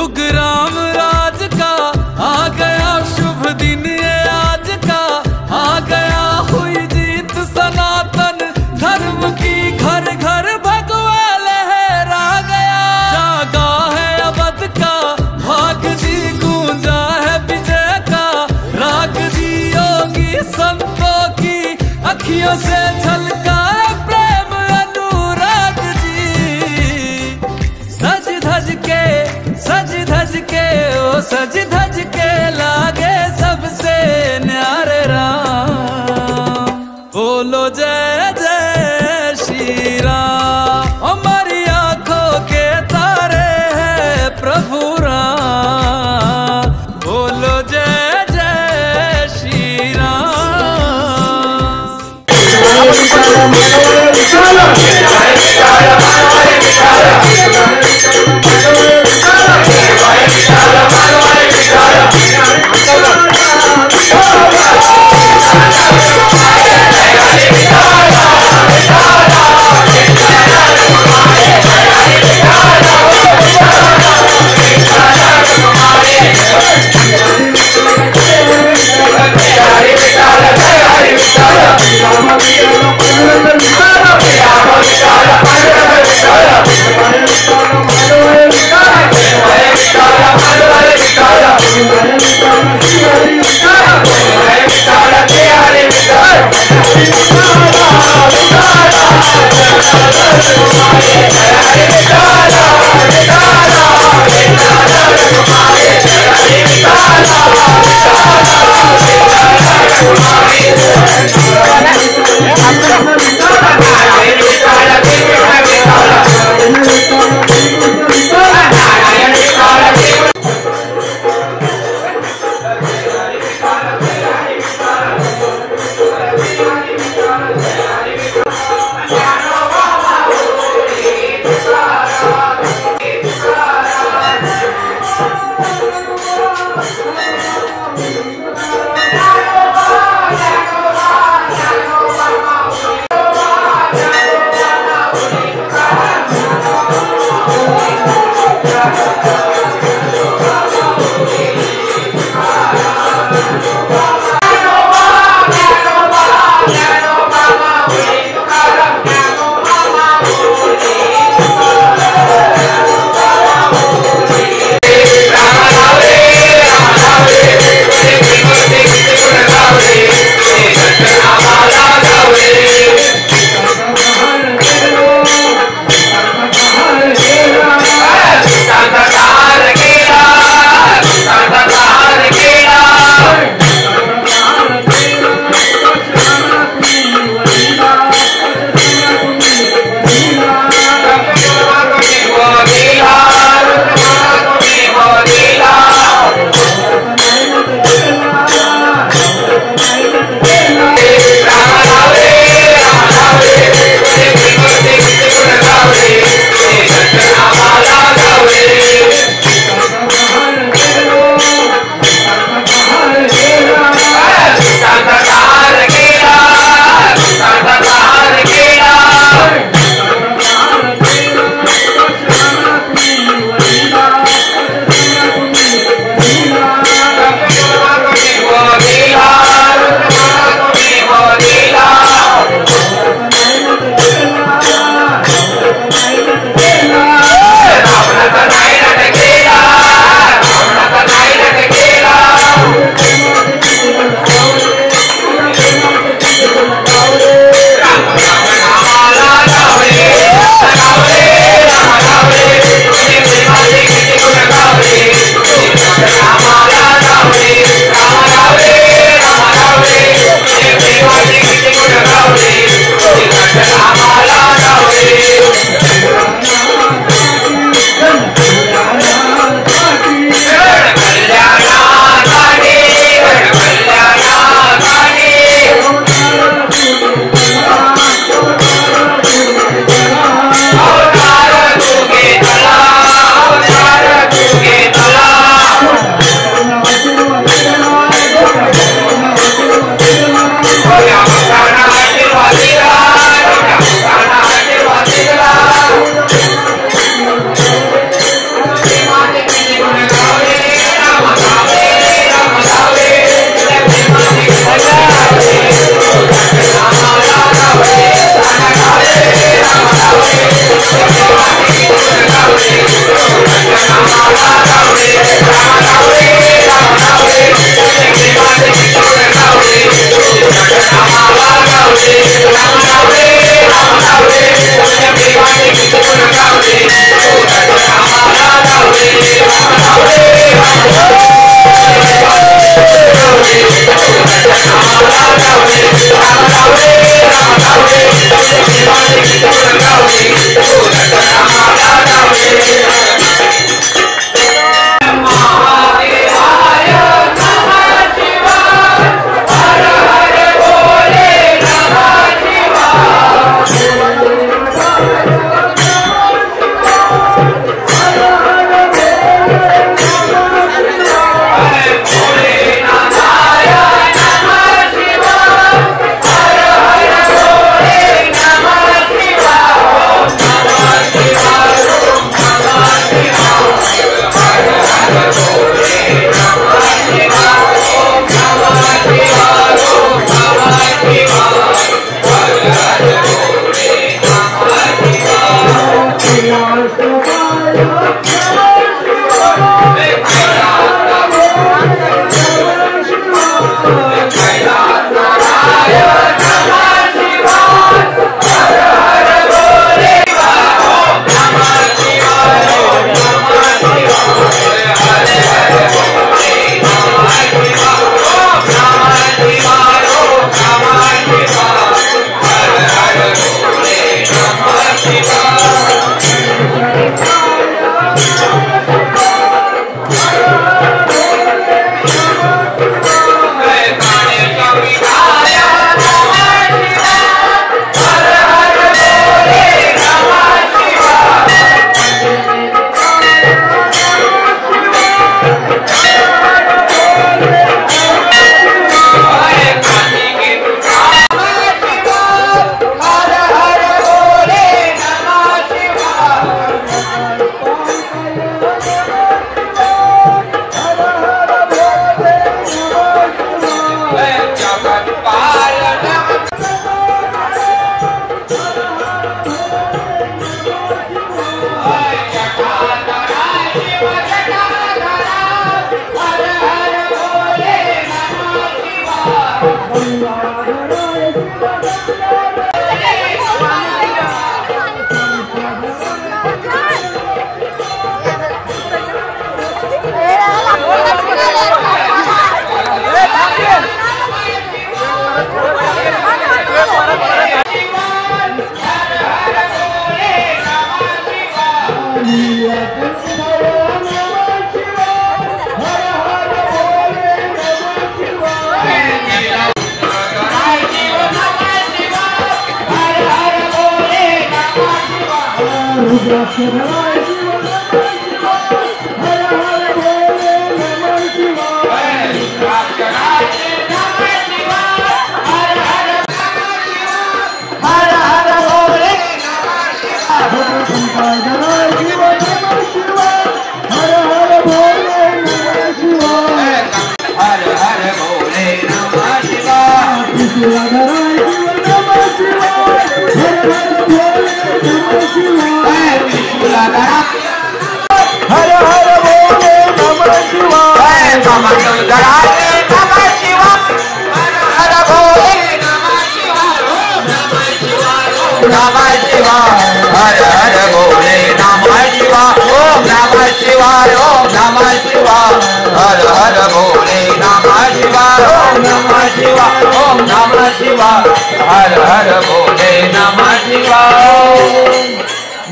युग राम राज का आ गया शुभ दिन ये आज का, आ गया हुई जीत सनातन धर्म की, घर घर भगवा लहरा गया। जागा है अवध का भाग जी, गूंजा है विजय का राग जी, योगी संतों की अखियों से झलका प्रेम अनुराग जी। सज धज के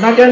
Mala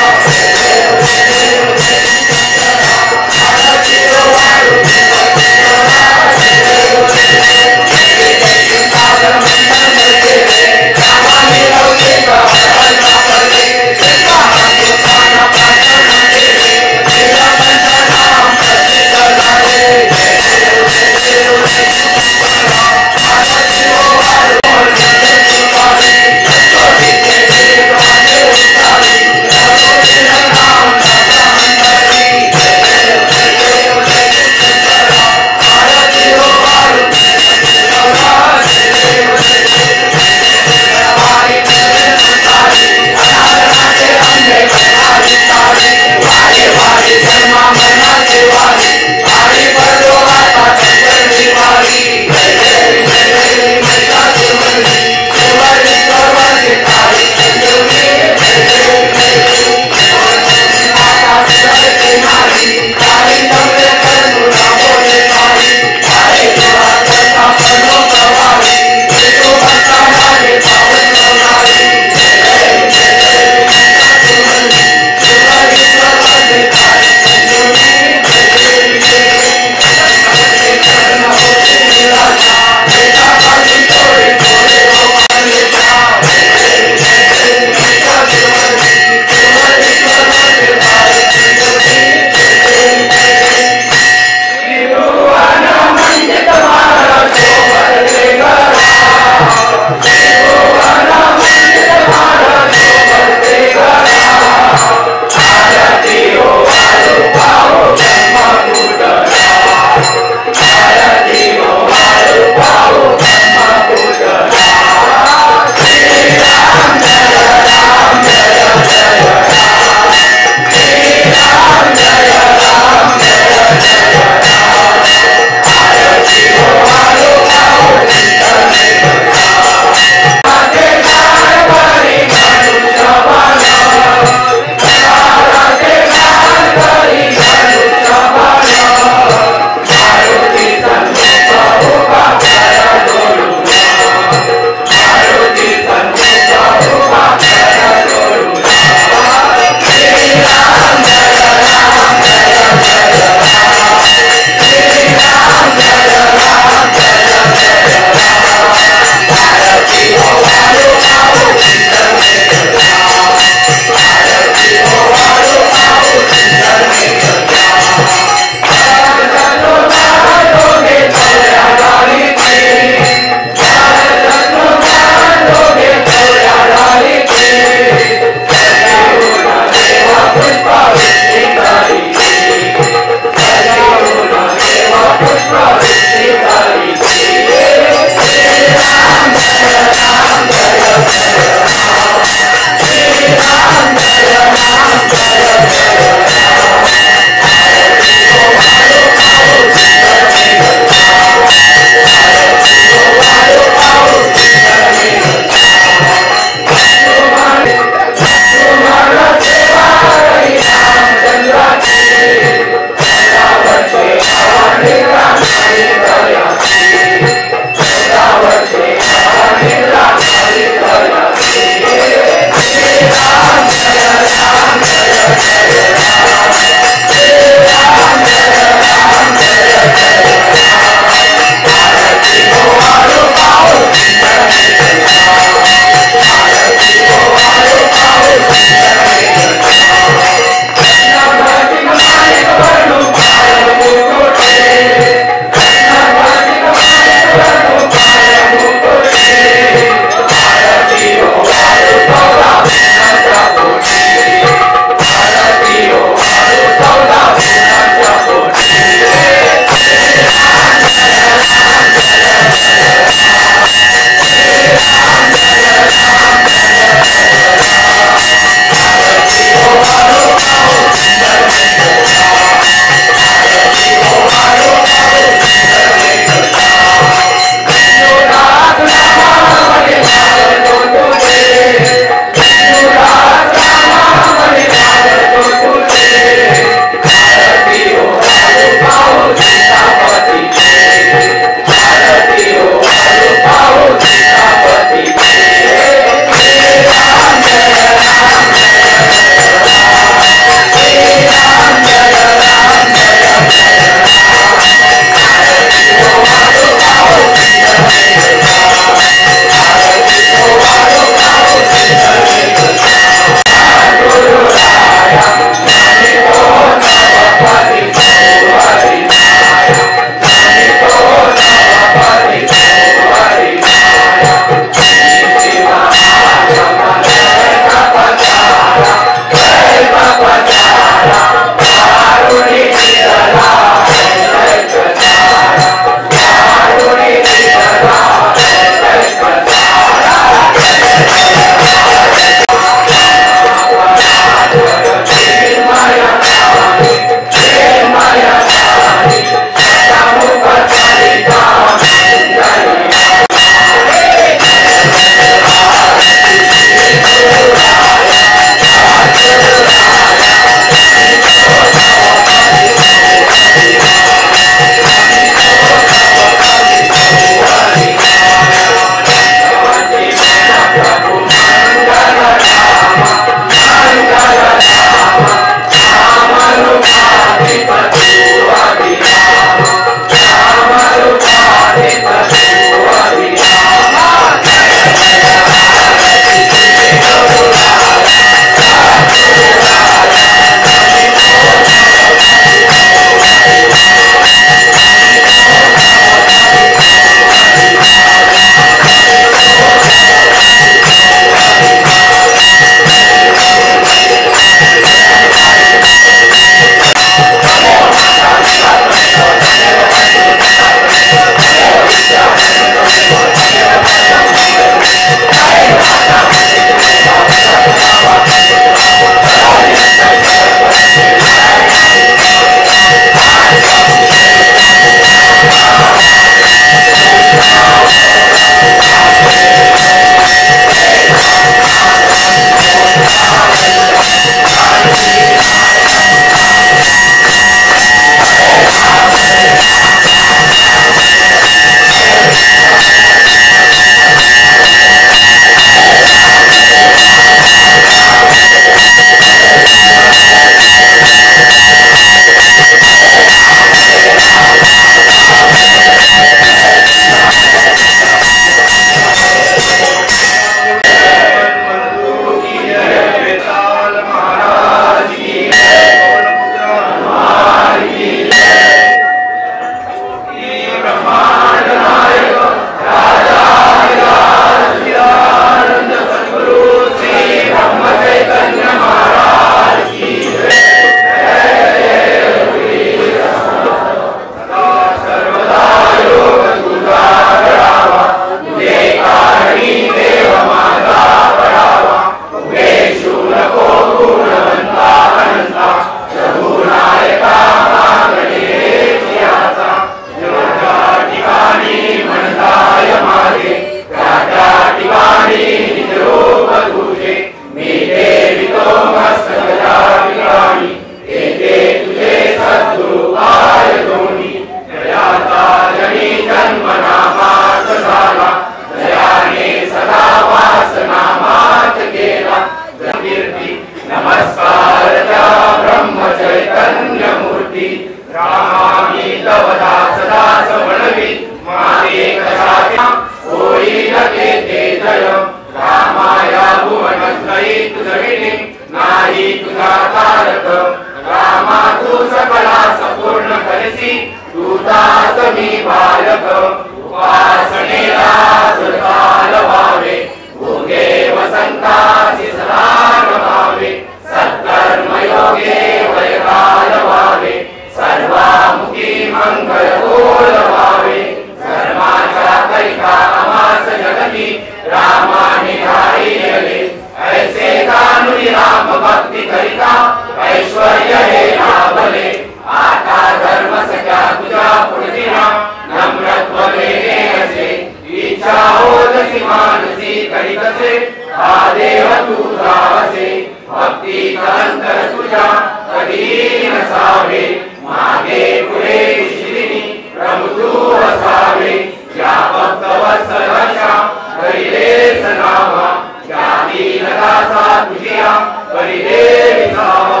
होदसी मानसी करीतसे हा देव तुझा असे भक्तीचा अंतर तुझ्या कधी नसावे मागे पुढे शिरिणी प्रभु तू असावे या भक्त वत्सलाच्या करीले सनावा या दीनदासा तुझिया करीले विसावा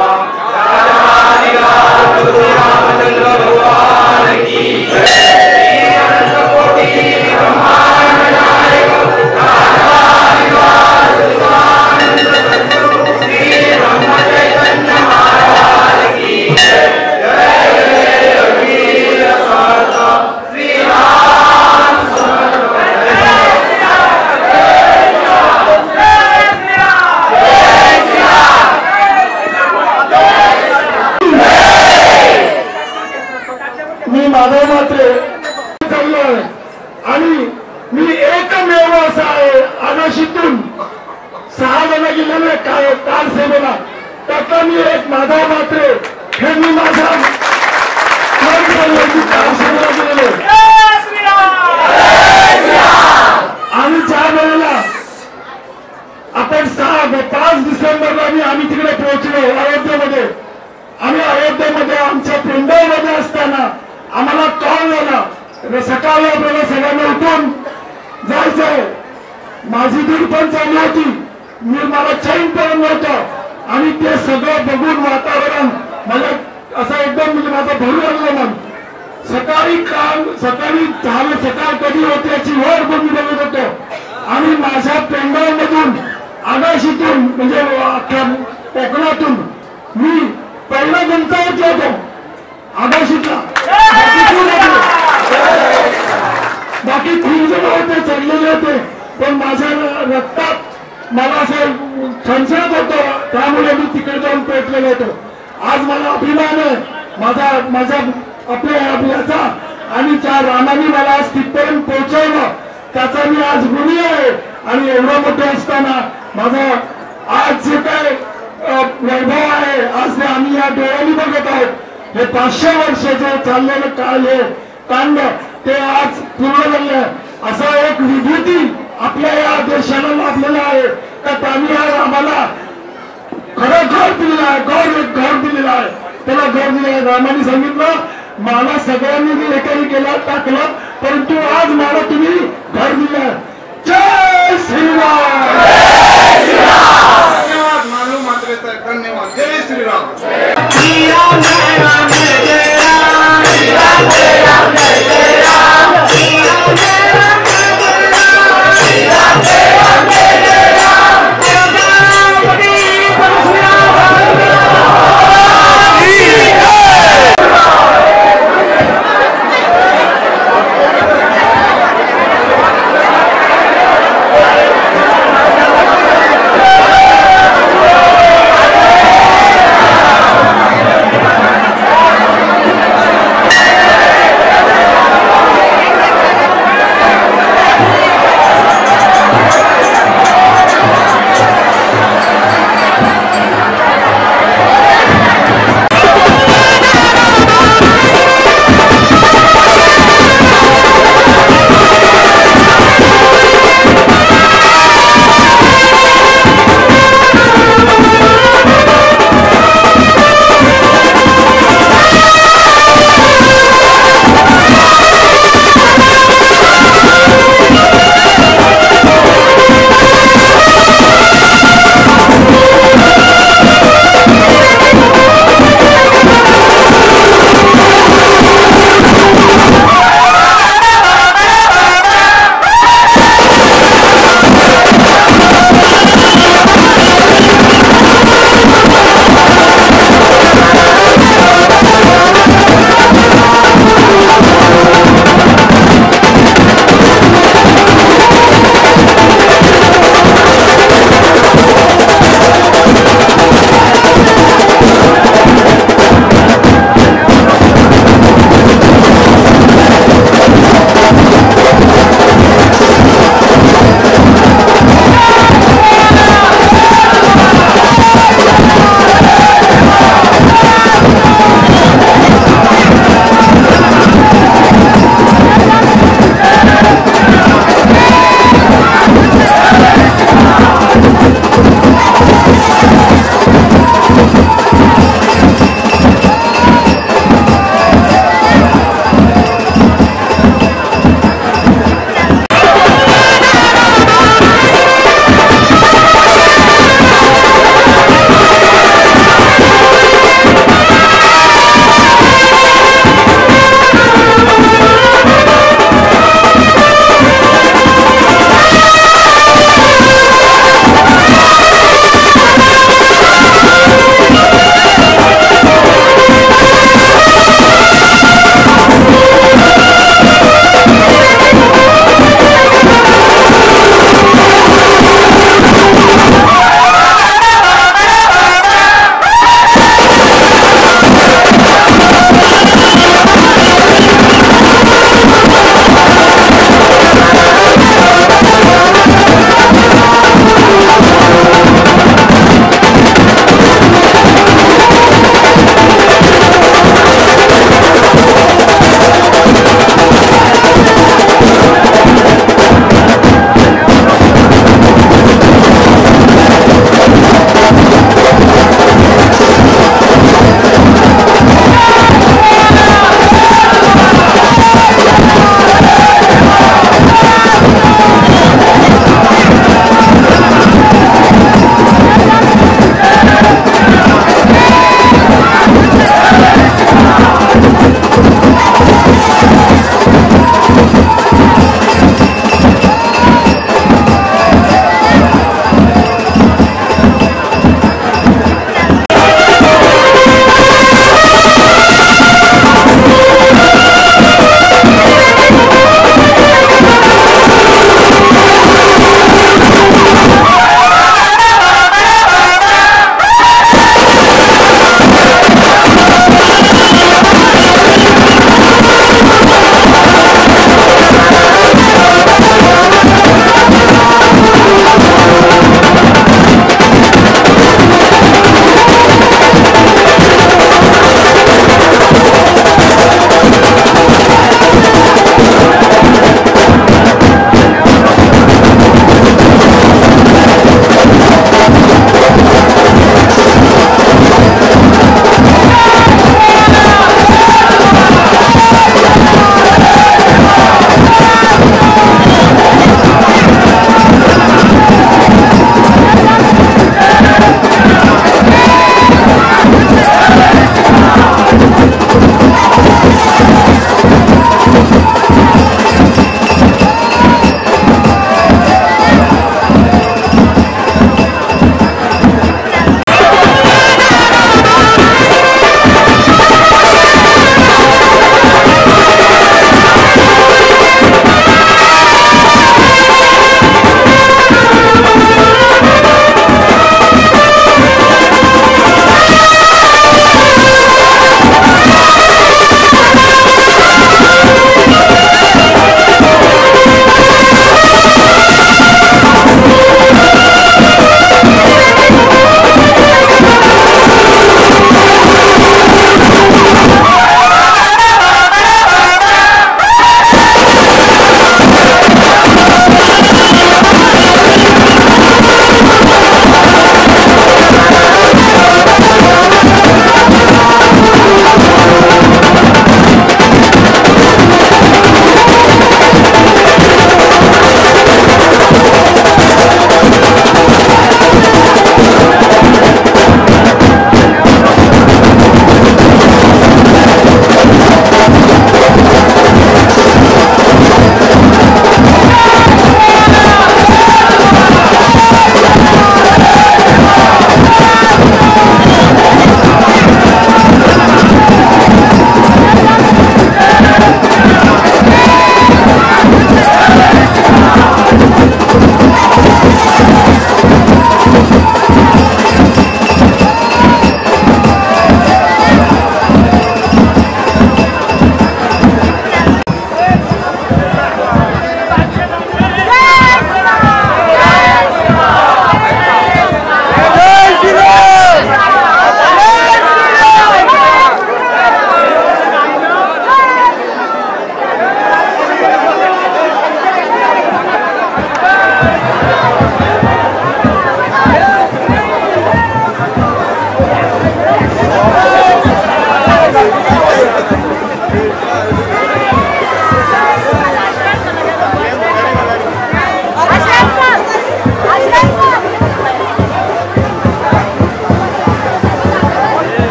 रामचंद्र भगवान की जय अनंत कोटि ब्रह्मांड नायक श्री ब्रह्म चैतन्य महाराज की जय जय वीर समर्थ श्री राम मी माधव मात्रे चाललोय आणि मी एकमेव असा आहे आगाशीतून 6 जण गेलेले कार सेवेला त्यातला मी एक माधव मात्रे हे मी माझ्या कार सेवेला गेलेलो आणि ज्या वेळेला आपण 5 डिसेंबरला आम्ही तिकडे पोहोचलो अयोध्येमध्ये आणि अयोध्येमध्ये आमच्या पिंडामध्ये असताना आम्हाला कॉल झाला सकाळी आपल्याला सगळ्यांना उठून जायचंय माझी दूर पण चालली होती मला चैन पण नव्हतं आणि ते सगळं बघून वातावरण मला असं एकदम म्हणजे माझं भरू लागलं मन सकाळी झालं सकाळ कधी होते याची वर बघून बघत होतो आणि माझ्या पेंडामधून आगाशीतून म्हणजे अख्ख्या कोकणातून मी पहिला गंतावरती होतो आगाशीतला बाकी 3 जण होते चढलेले होते पण माझ्या रक्तात मला असं छणछणत होतं त्यामुळे मी तिकडे जाऊन पेटलेलो होतो आज मला अभिमान आहे माझ्या आपल्या याचा आणि त्या रामाने मला आज तिथपर्यंत पोहोचवलं त्याचा मी आज ऋणी आहे आणि एवढं मोठं असताना माझा आज जे काय वैभव आहे आज ते आम्ही या डोळ्यांनी बघत आहोत हे 500 वर्ष जे चाललेलं काळ हे कांड ते आज पूर्ण झालं असा एक विभूती आपल्या या देशाला लाभलेला आहे तर त्यांनी आज आम्हाला खरं घर दिलेलं आहे घर दिलेलं आहे त्याला घर दिलेलं आहे रामाने सांगितलं मला सगळ्यांनी एकाही केला टाकलं परंतु आज मला तुम्ही घर दिलं जय श्रीराम धन्यवाद मानव मात्रे धन्यवाद जय श्रीराम श्रीराम जय राम जय राम श्रीराम जय राम जय राम श्रीराम जय राम श्रीराम जय राम जय राम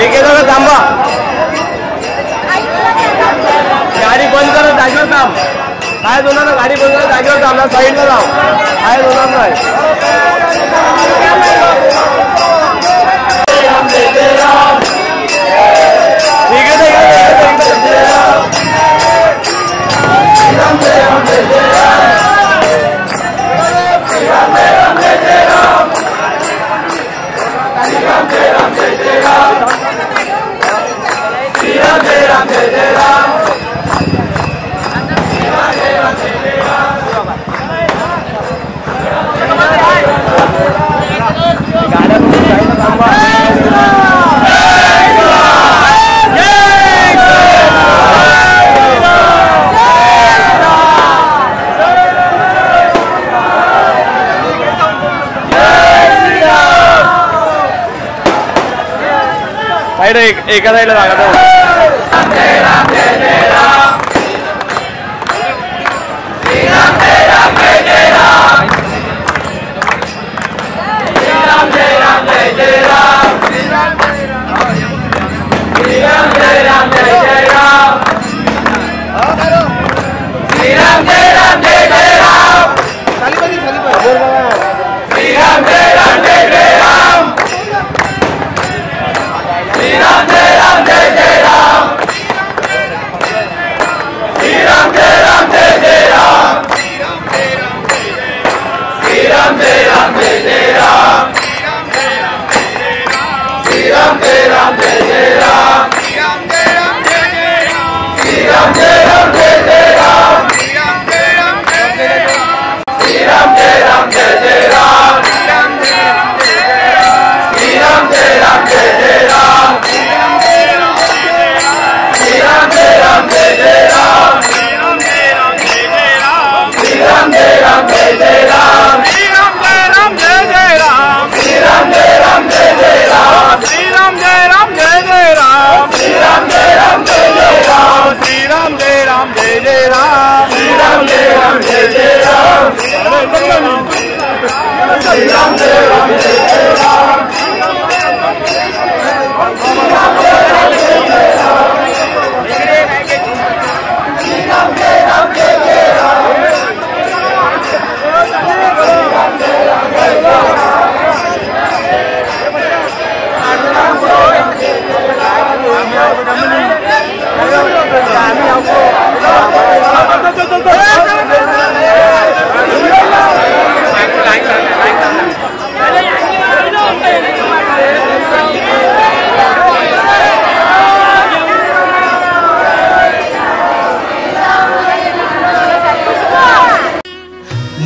एक जण थांबा, गाडी बंद करा, जागेवर थांब. काय दोनांना गाडी बंद करा, जागेवर थांबला, साईडला जाऊ. काय दोनांना एका साईडला जागा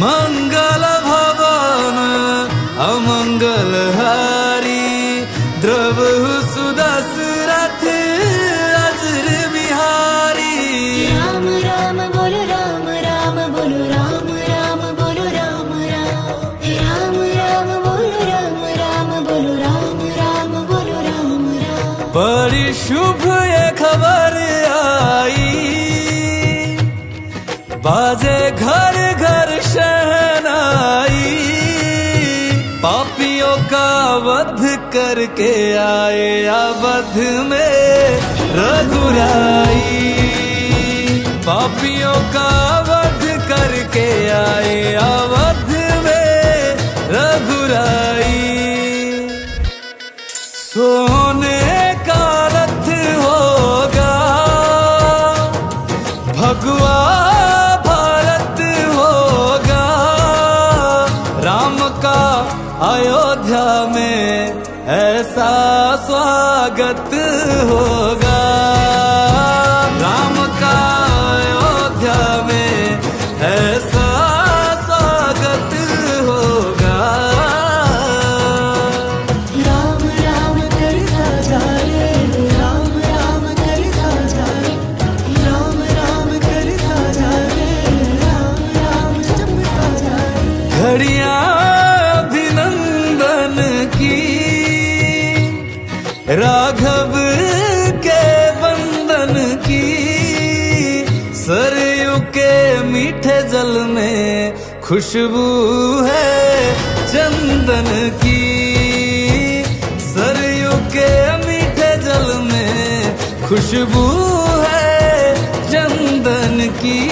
मंगल भवन अमंगल हारी द्रवहु सुदशरथ अजर बिहारी। राम राम बोलो राम राम बोलो राम राम बोलो राम राम राम राम बोलो राम राम बोलो राम राम बोलो राम राम। बड़ी शुभ ये खबर आई बाजे घर घर शहनाई पापियों का वध करके आए अवध में रघुराई। पापियों का वध करके आए अवध में रघुराई। सोने का रथ होगा भगवा अयोध्या में ऐसा स्वागत होगा। राम का अयोध्या में ऐसा स्वागत होगा। राम राम कर साजाए राम राम कर साजाए राम राम कर साजाए राम राम चमका जाए। घड़ियां राघव के बंधन की सरयू के मीठे जल में खुशबू है चंदन की। सरयू के मीठे जल खुशबू है चंदन की।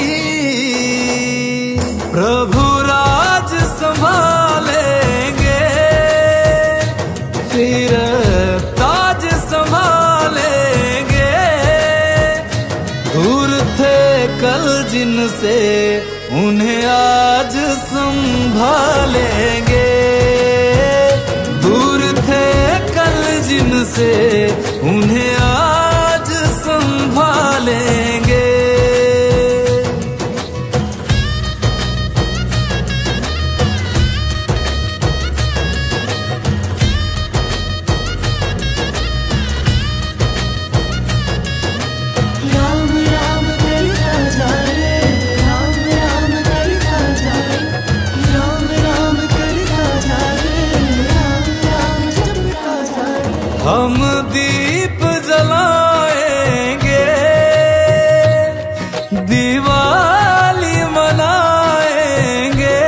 प्रभु राज संभालेंगे, फिर ताज संभालेंगे। दूर थे कल जिनसे उन्हें आज संभालेंगे। दूर थे कल जिनसे उन्हें आज संभालेंगे। राम राम करता जाए, राम राम करता जाए, राम राम करता जाए, राम राम जपता जाए। हम दीप जलाएंगे, दिवाली मनाएंगे।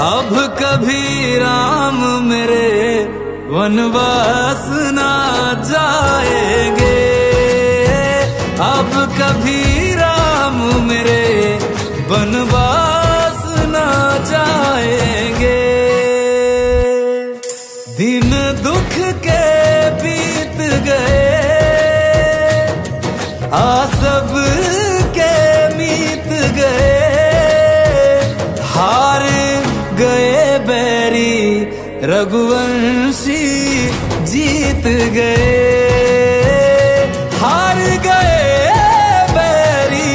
अब कभी राम मेरे वनवास ना जाएंगे। अब कभी राम मेरे वनवास ना जाएंगे। दिन दुख के बीत गए, आसब के मीत गए। हार गए बैरी, रघुवंशी जीत गए। हार गए बैरी,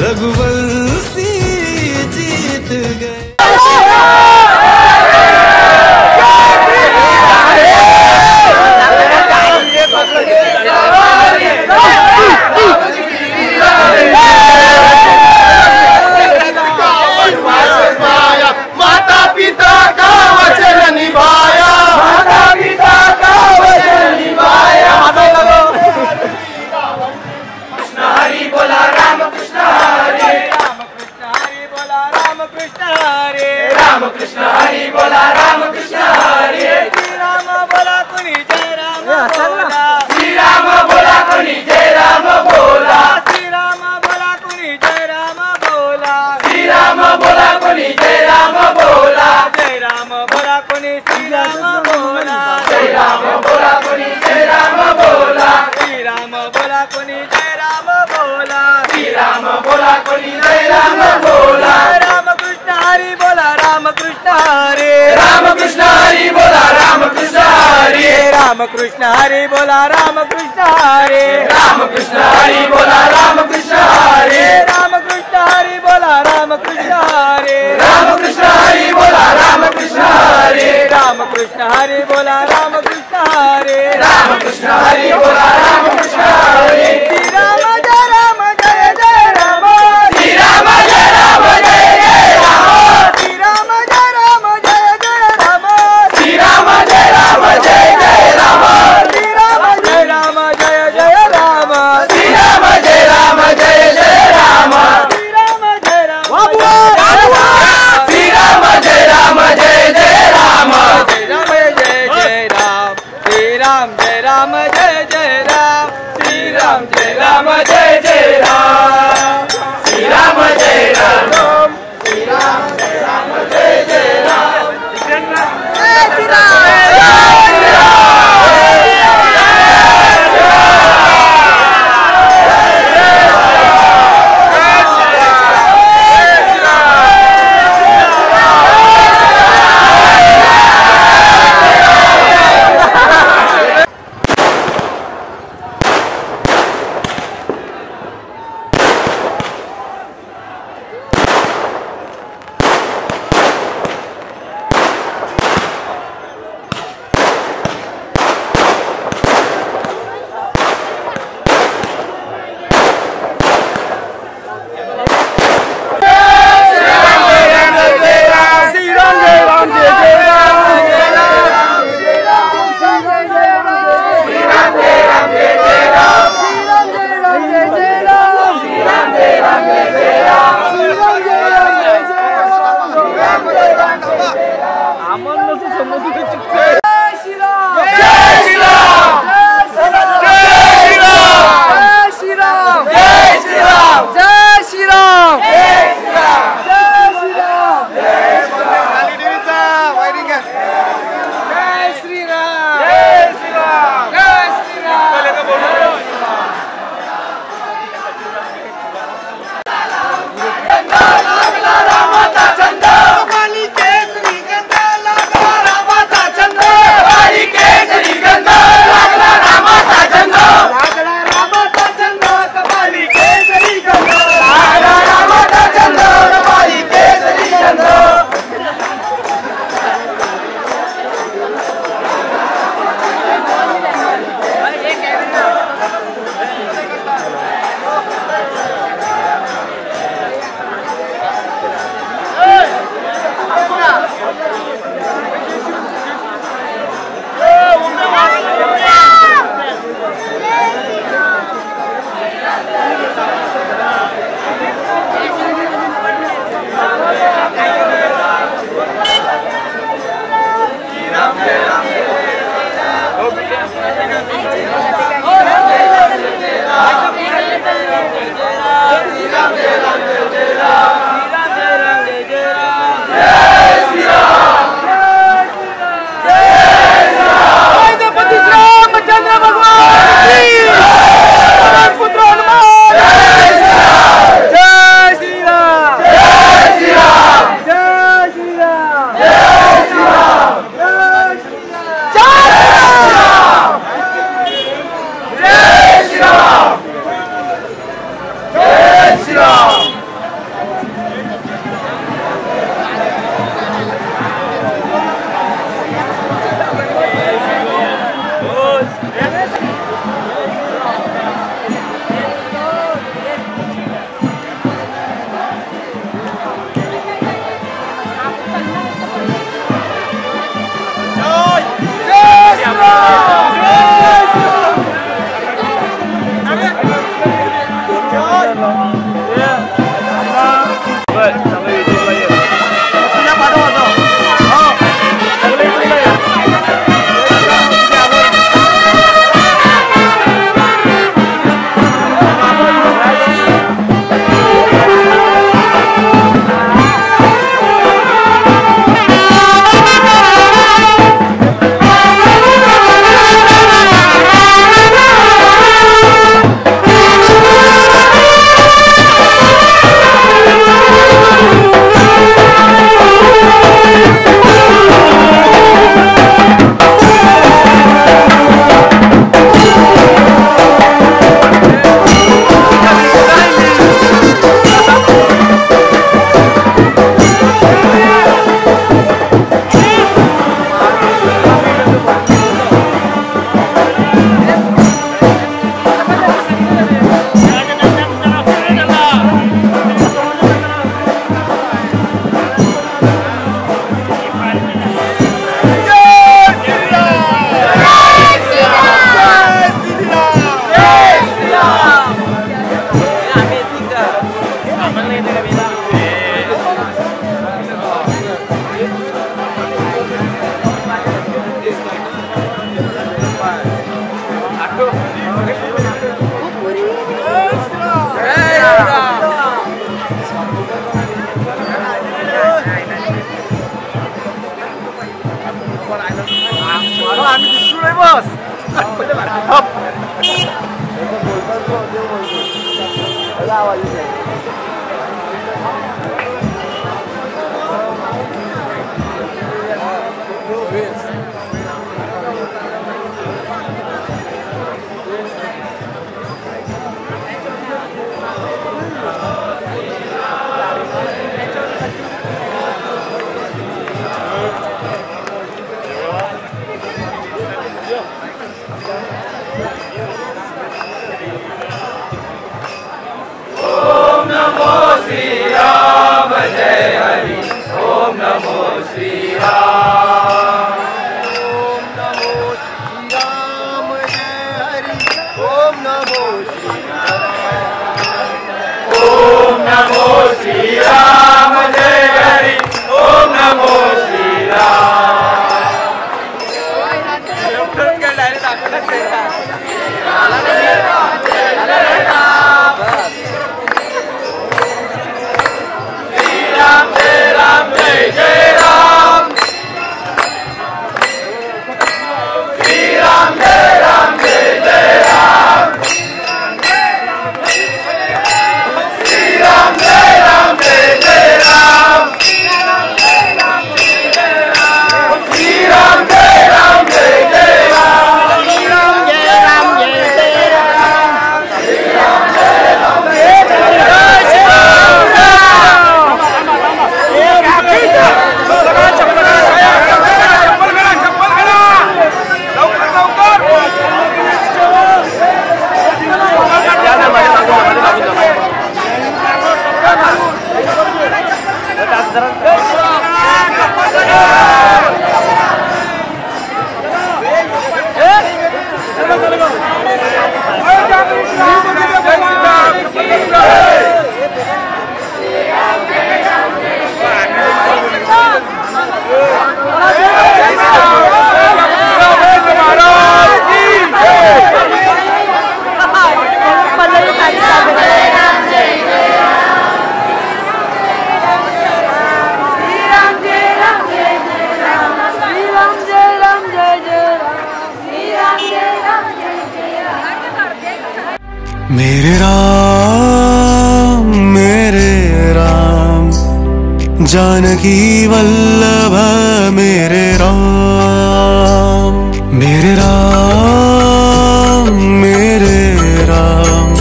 रघुवंशी जीत गए। माता पिता का वचन निभाया, माता पिता का वचन निभाया। कृष्ण हरि बोला राम कृष्ण हरे, राम कृष्ण हरि बोला राम कृष्ण हरे, राम कृष्ण हरि बोला राम कृष्ण हरे। श्री राम बोला कुनी जय राम बोला, श्री राम बोला कुनी जय राम बोला, श्री राम बोला कुनी जय राम बोला, श्री राम बोला कुनी जय राम बोला, जय राम बोला कुनी श्री राम बोला, जय राम बोला कुनी जय राम बोला, श्री राम बोला कुनी जय राम बोला, श्री राम बोला कुनी जय राम बोला। राम कृष्ण हरि बोला राम कृष्ण हरे, राम कृष्ण हरि बोला राम कृष्ण हरे, राम कृष्ण हरि बोला राम कृष्ण हरे, राम कृष्ण हरि बोला राम कृष्ण हरे, राम कृष्ण हरि बोला राम कृष्ण हरे, राम कृष्ण हरि बोला राम कृष्ण हरे, राम कृष्ण हरि बोला राम कृष्ण हरे, राम कृष्ण हरि बोला राम कृष्ण हरे। श्री राम जय राम जय जय राम, श्री राम जय राम जय जय राम, श्री राम जय राम जय जय राम, श्री राम जय राम जय जय राम, श्री राम जय राम जय जय राम, श्री राम जय राम जय जय राम, श्री राम जय राम, श्री राम जय राम जय आम्ही दिसलो नाही बस आवाज मेरे राम जानकी वल्लभ मेरे राम मेरे राम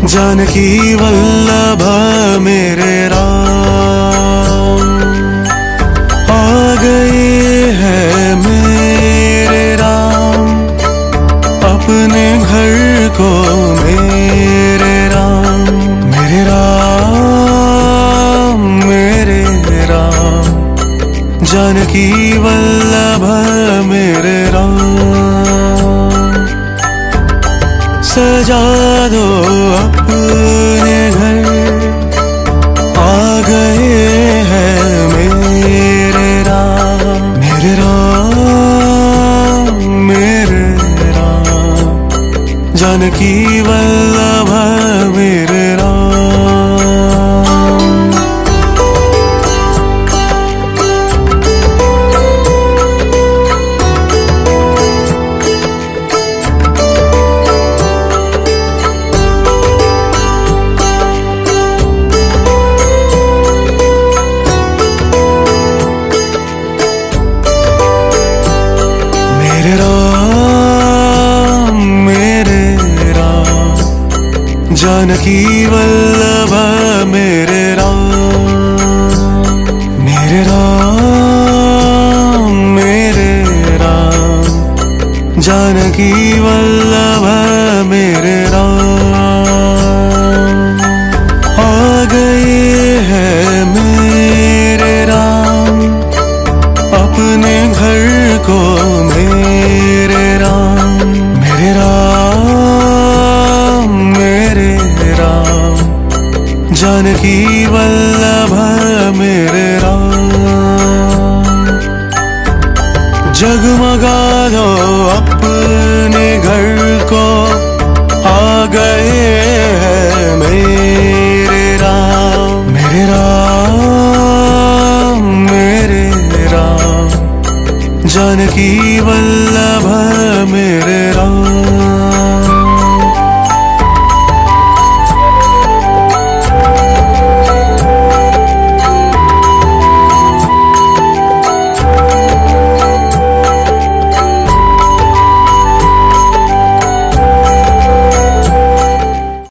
जानकी वल्लभ मेरे राम आ गए हैं मेरे राम अपने घर को मेरे राम जानकी वल्लभ मेरे राम सजा दो अपने घर आ गए हैं मेरे राम जानकी वल्लभ मेरे राम जानकी वल्लभ मेरे राम जानकी वल्लभ मेरे राम आ गए हैं मेरे राम अपने घर को मेरे राम जानकी वल्लभ मेरे राम जगमगा दो अपने घर को आ गए हैं मेरे राम जानकी वल्लभ मेरे राम।